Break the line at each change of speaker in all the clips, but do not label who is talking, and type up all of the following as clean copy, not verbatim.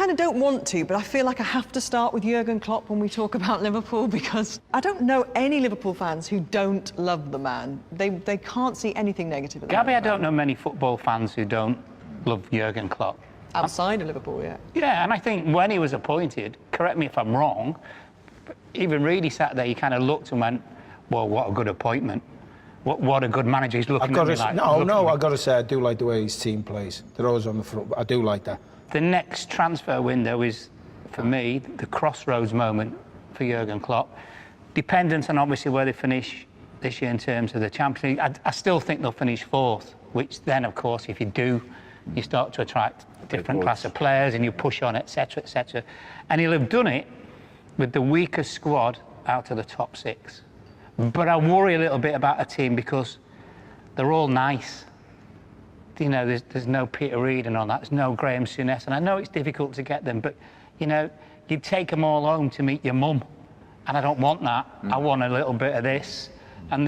kind of don't want to, but I feel like I have to start with Jurgen Klopp when we talk about Liverpool, because I don't know any Liverpool fans who don't love the man. They can't see anything negative in
Gabby, I don't know many football fans who don't love Jurgen Klopp.
Outside of Liverpool, yeah.
Yeah, and I think when he was appointed, correct me if I'm wrong, even really sat there, he kind of looked and went, well, what a good appointment. What a good manager. He's looking at me like...
I've got to say, I do like the way his team plays. They're always on the front. I do like that.
The next transfer window is, for me, the crossroads moment for Jurgen Klopp. Dependent on, obviously, where they finish this year in terms of the Champions League. I still think they'll finish fourth, which then, of course, if you do, you start to attract a different class of players and you push on, etc., etc. And he'll have done it with the weakest squad out of the top six. But I worry a little bit about a team because they're all nice. You know, there's no Peter Reid and all that. There's no Graham Souness. And I know it's difficult to get them, but, you know, you'd take them all home to meet your mum. And I don't want that. I want a little bit of this. And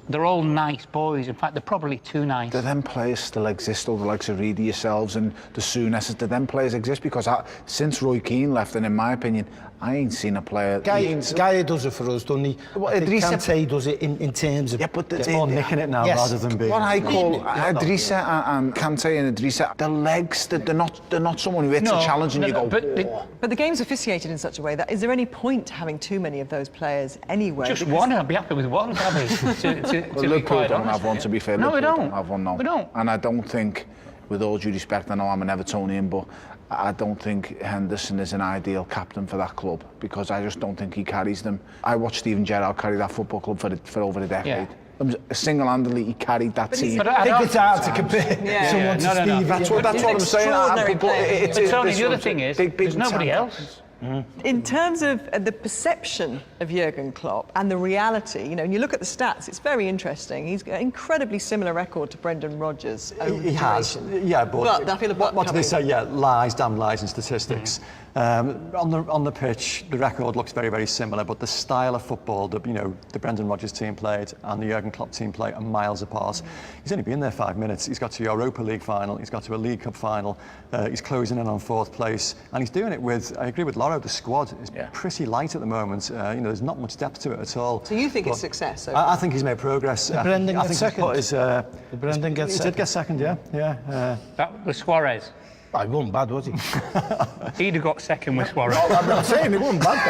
they're all nice boys. In fact, they're probably too nice.
Do them players still exist, all the likes of Reedy yourselves and the Souness? Do them players exist? Because since Roy Keane left, and in my opinion, I ain't seen a player...
Guy does it for us, doesn't he? Kante does it in terms of...
Yeah, but they're more nicking it now rather than being...
What I call Idrissa and Kante and Idrissa, the legs, they're not someone who hits a challenge and you go...
But the game's officiated in such a way that is there any point having too many of those players anyway?
Just one, I'd be happy with one, Gabby.
Well, Liverpool don't have one, to be fair.
No, we don't.
Don't have one, no.
We don't.
And I don't think, with all due respect, I know I'm an Evertonian, but I don't think Henderson is an ideal captain for that club because I just don't think he carries them. I watched Steven Gerrard carry that football club for over a decade. Yeah. Single-handedly, he carried that team.
But I think it's hard to compare someone to Steve.
That's what I'm saying.
But Tony, the other thing is, there's nobody else.
In terms of the perception of Jurgen Klopp and the reality, you know, when you look at the stats, it's very interesting. He's got an incredibly similar record to Brendan Rodgers.
He has, yeah, but
I feel
what do they say? Yeah, lies, damn lies in statistics. On the pitch, the record looks very, very similar, but the style of football that the Brendan Rodgers team played and the Jurgen Klopp team play are miles apart. He's only been there 5 minutes. He's got to a Europa League final. He's got to a League Cup final. He's closing in on 4th place, and he's doing it with. I agree with Laura. The squad is pretty light at the moment. There's not much depth to it at all.
So you think it's success?
I think he's made progress.
Brendan gets second.
Brendan gets second. He did get second, yeah.
That was Suarez.
He wasn't bad, was he?
He'd have got second with Suarez.
No, I'm not saying he wasn't bad,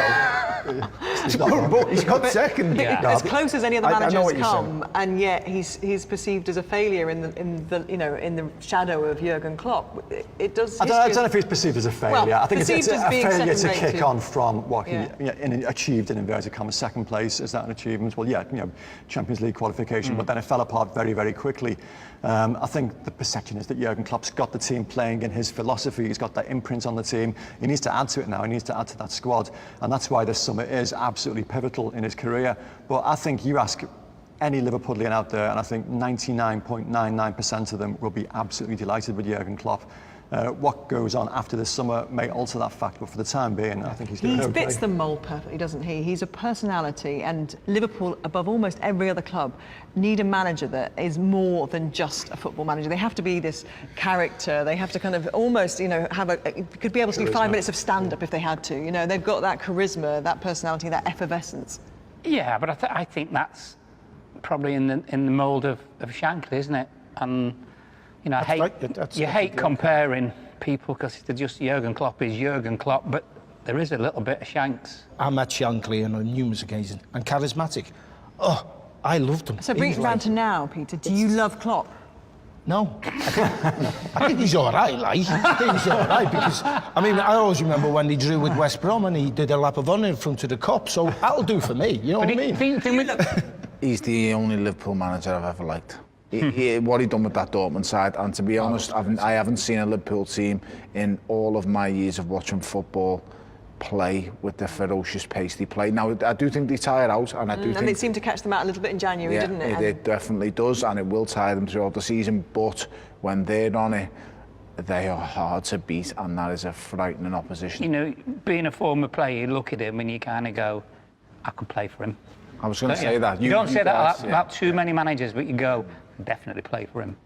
though. He's got second.
As close as any other manager's come, and yet he's perceived as a failure in the shadow of Jurgen Klopp. It does.
I don't know if he's perceived as a failure.
Well,
I think it's a failure to kick on from what he achieved in inverted commas 2nd place. Is that an achievement? Well, yeah, Champions League qualification, but then it fell apart very, very quickly. I think the perception is that Jurgen Klopp's got the team playing in his philosophy. He's got that imprint on the team. He needs to add to it now. He needs to add to that squad, and that's why this summer is absolutely pivotal in his career. But I think you ask any Liverpoolian out there, and I think 99.99% of them will be absolutely delighted with Jurgen Klopp. What goes on after this summer may alter that fact, but for the time being, I think he's doing okay.
He fits the mould perfectly, doesn't he? He's a personality, and Liverpool, above almost every other club, need a manager that is more than just a football manager. They have to be this character. They have to kind of almost, could be able to do 5 minutes of stand-up if they had to. They've got that charisma, that personality, that effervescence.
Yeah, but I think that's probably in the mould of Shankly, isn't it? And I hate comparing people because they're just Jurgen Klopp is Jurgen Klopp, but there is a little bit of Shanks.
I met Shankly on numerous occasions, and charismatic. Oh, I loved him.
So bring it round to now, Peter. Do you love Klopp?
No. I think he's all right, I think he's all right because, I always remember when he drew with West Brom and he did a lap of honour in front of the Kop, so that'll do for me, you know what I mean?
He's the only Liverpool manager I've ever liked. What he done with that Dortmund side, and to be honest, I haven't seen a Liverpool team in all of my years of watching football play with the ferocious pace they play. Now, I do think they tire out, and I do think...
And it seemed to catch them out a little bit in January, didn't it?
It definitely does, and it will tire them throughout the season, but when they're on it, they are hard to beat, and that is a frightening opposition.
Being a former player, you look at him and you kind of go, I could play for him.
I was going to say that.
You don't say that about too many managers, but you go, definitely play for him.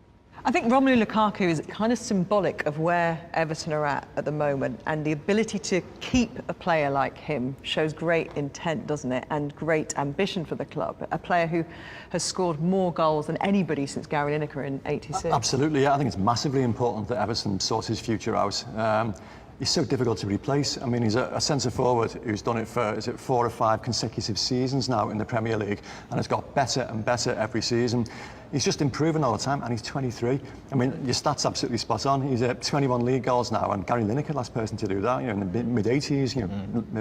I think Romelu Lukaku is kind of symbolic of where Everton are at the moment, and the ability to keep a player like him shows great intent, doesn't it, and great ambition for the club. A player who has scored more goals than anybody since Gary Lineker in '86.
Absolutely, yeah. I think it's massively important that Everton sorts his future out. He's so difficult to replace. I mean, he's a centre forward who's done it for, 4 or 5 consecutive seasons now in the Premier League, and has got better and better every season. He's just improving all the time, and he's 23. I mean, your stats absolutely spot on. He's at 21 league goals now, and Gary Lineker, last person to do that, in the mid-80s,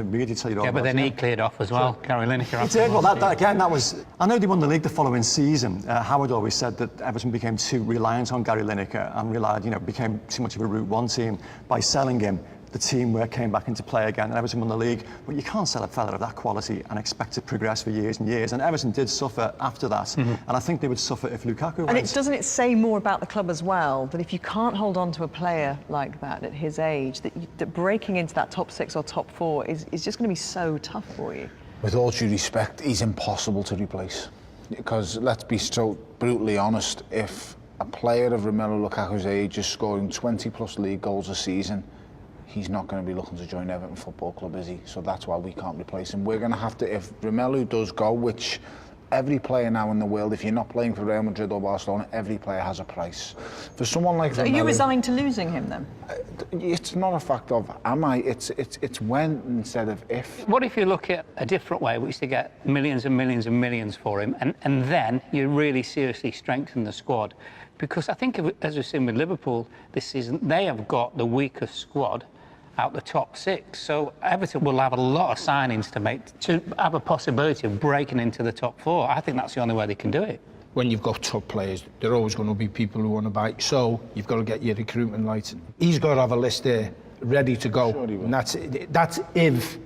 media tell you all
yeah,
about
but then he
that.
cleared off as well, Gary Lineker.
He did. Well, that was... I know they won the league the following season. Howard always said that Everton became too reliant on Gary Lineker and became too much of a Route 1 team. By selling him, the team came back into play again, and Everton won the league. But you can't sell a fella of that quality and expect to progress for years and years. And Everton did suffer after that, and I think they would suffer if Lukaku went.
And doesn't it say more about the club as well, that if you can't hold on to a player like that at his age, that breaking into that top 6 or top 4 is just going to be so tough for you?
With all due respect, he's impossible to replace. Because let's be so brutally honest, if a player of Romelu Lukaku's age is scoring 20+ league goals a season, he's not going to be looking to join Everton Football Club, is he? So that's why we can't replace him. We're going to have to, if Romelu does go, which every player now in the world, if you're not playing for Real Madrid or Barcelona, every player has a price. For someone like
So
Romelu,
are you resigned to losing him then?
It's not a fact of am I, it's when instead of if.
What if you look at a different way? We used to get millions and millions and millions for him, and then you really seriously strengthen the squad. Because I think, as we've seen with Liverpool this season, they have got the weakest squad out the top 6. So Everton will have a lot of signings to make to have a possibility of breaking into the top 4. I think that's the only way they can do it.
When you've got top players, there are always going to be people who want to buy. So you've got to get your recruitment right. He's got to have a list there ready to go.
Sure he will.
And that's if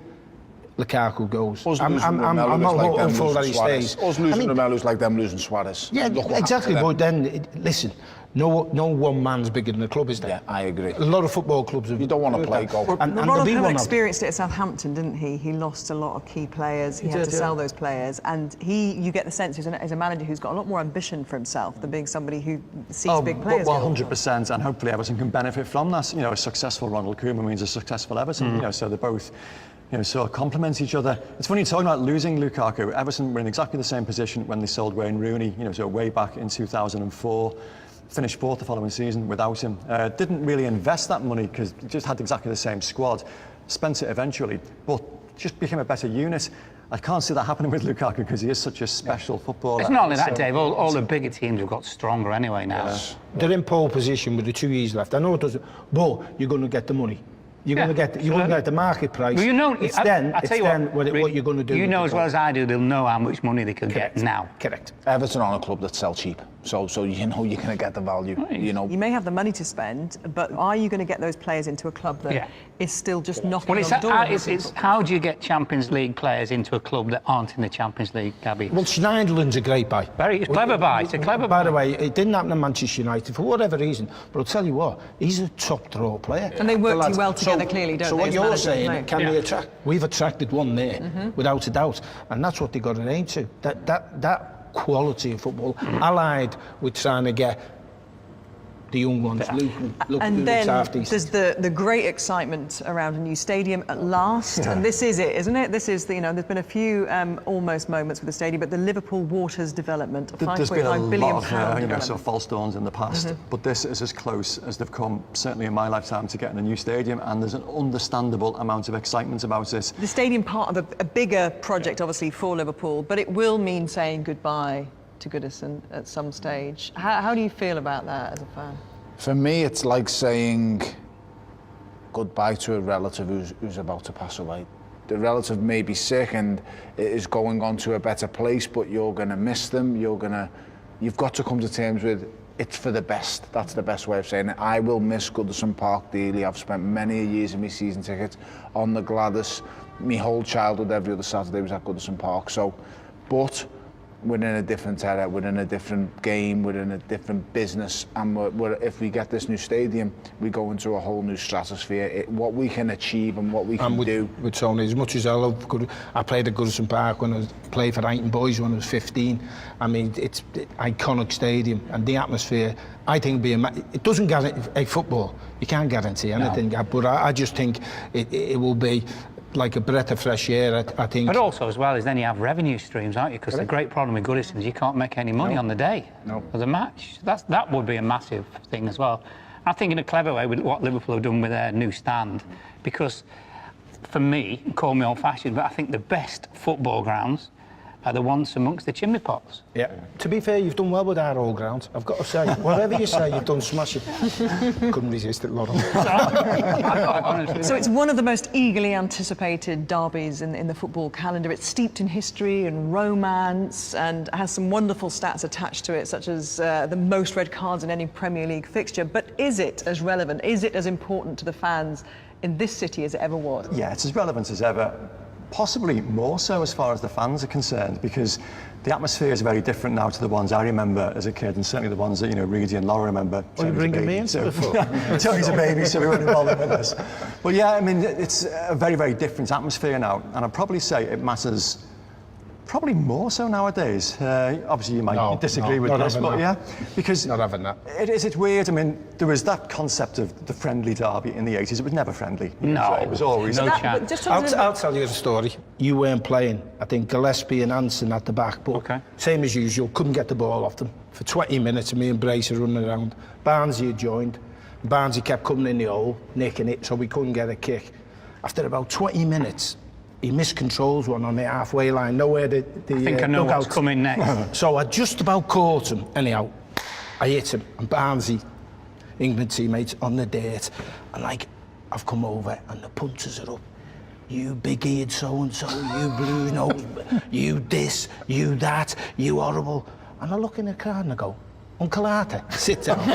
Lukaku goes.
I'm not
hopeful that he stays.
Us losing Romelu's like them losing Suarez.
Yeah, exactly. But then, listen, no one man's bigger than the club, is there?
Yeah, I agree.
A lot of football clubs have...
You don't want to play golf.
Ronald experienced it at Southampton, didn't he? He lost a lot of key players. He had to sell those players. And you get the sense as a manager who's got a lot more ambition for himself than being somebody who sees big players.
Well, 100%, and hopefully Everton can benefit from that. A successful Ronald Koeman means a successful Everton. So they're both... sort of complement each other. It's funny talking about losing Lukaku. Everton were in exactly the same position when they sold Wayne Rooney, so way back in 2004. Finished 4th the following season without him. Didn't really invest that money because just had exactly the same squad. Spent it eventually, but just became a better unit. I can't see that happening with Lukaku because he is such a special footballer.
It's not only that, Dave. All the bigger teams have got stronger anyway now.
Yes. They're in pole position with the 2 years left. I know it doesn't, but you're going to get the money. You're going to get the market price.
Well,
it's then what you're going to do.
You know as well as I do, they'll know how much money they could get now.
Correct.
Everton are a club that sell cheap, so you know you're going to get the value.
Right.
You may have the money to spend, but are you going to get those players into a club that is still just knocking on the door?
It's how do you get Champions League players into a club that aren't in the Champions League, Gabby?
Well, Schneiderlin's a great buy.
It's a clever buy. It's a clever buy.
By the way, it didn't happen at Manchester United for whatever reason, but I'll tell you what, he's a top draw player.
And they work well together, clearly, don't they?
So what you're saying, can they attract? We've attracted one there, without a doubt, and that's what they got to aim to. That quality of football, allied with trying to get the young ones
and then there's the great excitement around a new stadium at last, and this is it, isn't it? This is there's been a few almost moments with the stadium, but the Liverpool Waters development,
there's been a
£5.5 billion
lot of false dawns in the past, but this is as close as they've come, certainly in my lifetime, to getting a new stadium, and there's an understandable amount of excitement about it.
The stadium part of a bigger project, obviously, for Liverpool, but it will mean saying goodbye to Goodison at some stage. How do you feel about that as a fan?
For me, it's like saying goodbye to a relative who's about to pass away. The relative may be sick and is going on to a better place, but you're going to miss them. You've got to come to terms with it's for the best. That's the best way of saying it. I will miss Goodison Park dearly. I've spent many years of my season ticket on the Gladys. My whole childhood, every other Saturday was at Goodison Park. But we're in a different era, we're in a different game, we're in a different business, and if we get this new stadium, we go into a whole new stratosphere. What we can achieve and what we can do.
With Tony, as much as I played at Goodison Park when I played for Eighton Boys when I was 15. I mean, it's an iconic stadium, and the atmosphere, I think, it doesn't guarantee football. You can't guarantee anything, but I just think it will be like a breath of fresh air, I think.
But also, as well, is then you have revenue streams, aren't you? Because the great problem with Goodison is you can't make any money on the day of the match. That would be a massive thing as well. I think in a clever way with what Liverpool have done with their new stand, because for me, call me old-fashioned, but I think the best football grounds are the ones amongst the chimney pots.
Yeah. To be fair, you've done well with our old ground. I've got to say, whatever you say, you've done smashing. Couldn't resist it, Laurel.
So it's one of the most eagerly anticipated derbies in the football calendar. It's steeped in history and romance and has some wonderful stats attached to it, such as the most red cards in any Premier League fixture. But is it as relevant? Is it as important to the fans in this city as it ever was?
Yeah, it's as relevant as ever. Possibly more so as far as the fans are concerned, because the atmosphere is very different now to the ones I remember as a kid, and certainly the ones that, Reedy and Laura remember.
Oh, you're bringing me into the foot?
Tony's a baby, so we weren't involved with this. But yeah, I mean, it's a very, very different atmosphere now, and I'd probably say it matters probably more so nowadays. Obviously, you might disagree with this, but yeah, because
not having that.
It's weird. I mean, there was that concept of the friendly derby in the 80s. It was never friendly.
No,
it was always
no chance.
I'll tell you the story. You weren't playing. I think Gillespie and Anson at the back, but same as usual, couldn't get the ball off them for 20 minutes. And me and Brace are running around. Barnesy had joined. Barnesy kept coming in the hole, nicking it, so we couldn't get a kick. After about 20 minutes. He miscontrols one on the halfway line, nowhere I
think I know what's coming next.
So I just about caught him. Anyhow, I hit him, and Barnesy, England teammates, on the dirt. And I've come over, and the punters are up. You big-eared so-and-so, you blue nose, you this, you that, you horrible. And I look in the crowd and I go, Uncle Arthur, sit down.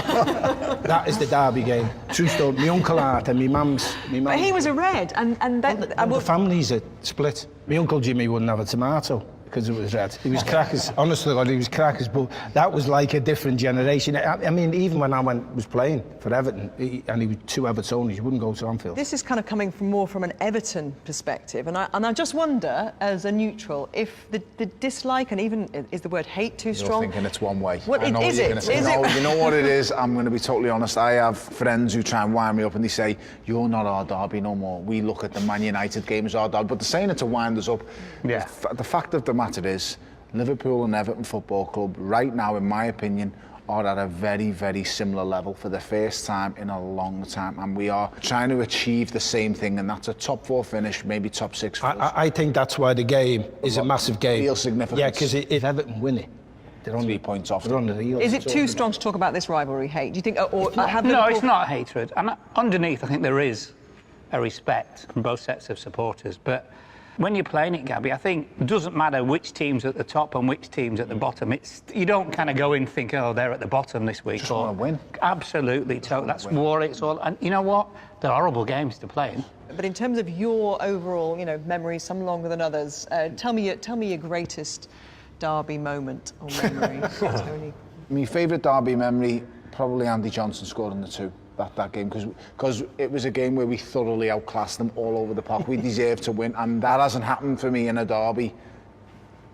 That is the derby game. True story. My Uncle Arthur, my mum's.
But he was a red, and then...
The families are split. My Uncle Jimmy wouldn't have a tomato because it was red. He was crackers. Honestly, God, he was crackers. But that was like a different generation. I mean, even when I was playing for Everton, and he was 2 Evertonians, you wouldn't go to Anfield.
This is kind of coming from more from an Everton perspective, and I just wonder, as a neutral, if the dislike, and even, is the word hate too strong?
You're thinking it's one way.
What is it?
No, you know what it is? I'm going to be totally honest. I have friends who try and wind me up and they say, you're not our derby no more. We look at the Man United game as our derby. But they're saying it to wind us up.
Yeah.
The fact of the matter is, Liverpool and Everton Football Club, right now, in my opinion, are at a very, very similar level for the first time in a long time. And we are trying to achieve the same thing, and that's a top 4 finish, maybe top 6 finish.
I think that's why the game is a massive game.
Real significance.
Yeah, because if Everton win it, they're on
3 points off.
They're on the heel.
Is it too strong to talk about this rivalry hate? Do you think,
No, it's not hatred. And underneath, I think there is a respect from both sets of supporters. But when you're playing it, Gabby, I think it doesn't matter which team's at the top and which team's at the bottom. You don't kind of go in and think, oh, they're at the bottom this week.
Just want to win.
Absolutely. That's war. It's all. And you know what? They're horrible games to play in.
But in terms of your overall, memories, some longer than others, tell me your greatest derby moment or memory, Tony.
My favourite derby memory, probably Andy Johnson scoring the 2. That game, because it was a game where we thoroughly outclassed them all over the park. We deserved to win, and that hasn't happened for me in a derby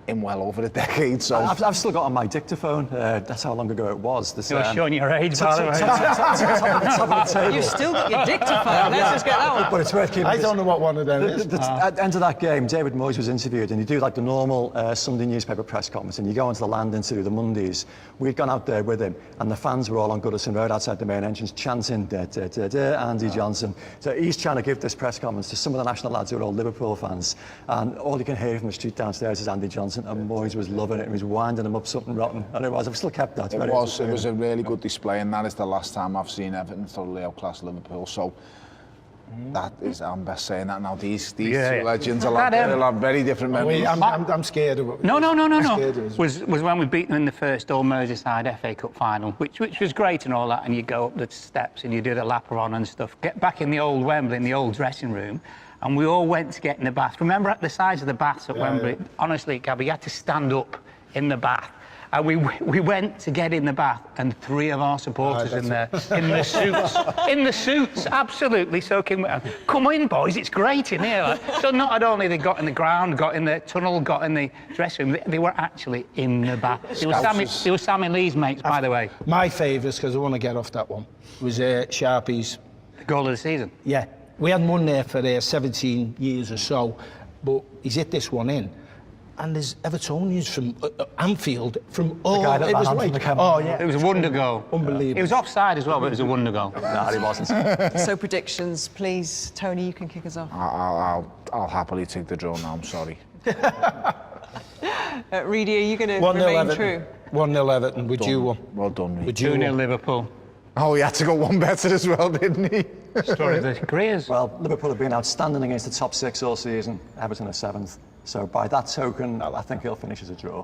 in well over a decade. So
I've still got on my dictaphone. That's how long ago it was.
You're showing your age, by the way.
You've still got your dictaphone. Let's just get that one.
But it's worth keeping.
I don't know what one of them is.
At the end of that game, David Moyes was interviewed, and you do like the normal Sunday newspaper press conference, and you go onto the land interview, the Mondays. We'd gone out there with him, and the fans were all on Goodison Road outside the main entrance chanting, da, da, da, da, Andy Johnson. So he's trying to give this press conference to some of the national lads who are all Liverpool fans, and all you can hear from the street downstairs is Andy Johnson, and Moyes was loving it. He was winding him up something rotten, and I've still kept that.
It was a really good display, and that is the last time I've seen Everton thoroughly outclass Liverpool. So that is, I'm best saying that now. These two legends will have very different memories.
I'm scared of it.
No. Was when we beat them in the first All Merseyside FA Cup final, which was great and all that, and you go up the steps and you do the lap around and stuff. Get back in the old Wembley, in the old dressing room, and we all went to get in the bath. Remember at the sides of the baths at Wembley? Honestly, Gabby, you had to stand up in the bath. And we went to get in the bath, and 3 of our supporters in the suits, absolutely soaking wet. Come in, boys, it's great in here. So not only they got in the ground, got in the tunnel, got in the dressing room, they were actually in the bath. It was Sammy Lee's mates, by the way.
My favourites, because I want to get off that one, was Sharpie's.
The goal of the season.
Yeah, we hadn't won there for 17 years or so, but he's hit this one in. And there's Evertonians from Anfield, from all...
The guy that ran on from the camera.
Oh, yeah.
It was a wonder goal.
Unbelievable.
It was offside as well, but it was a wonder goal.
No, he wasn't.
So predictions, please. Tony, you can kick us off.
I'll happily take the draw now, I'm sorry.
Reedy, are you going to
1-0
remain
Everton.
true?
1-0 Everton. Would you one?
Well done, Reedy.
Would you
2-0
one?
Liverpool.
Oh, he had to go one better as well, didn't he?
Story of their careers.
Well, Liverpool have been outstanding against the top 6 all season. Everton are 7th. So by that token, I think he'll finish as a draw.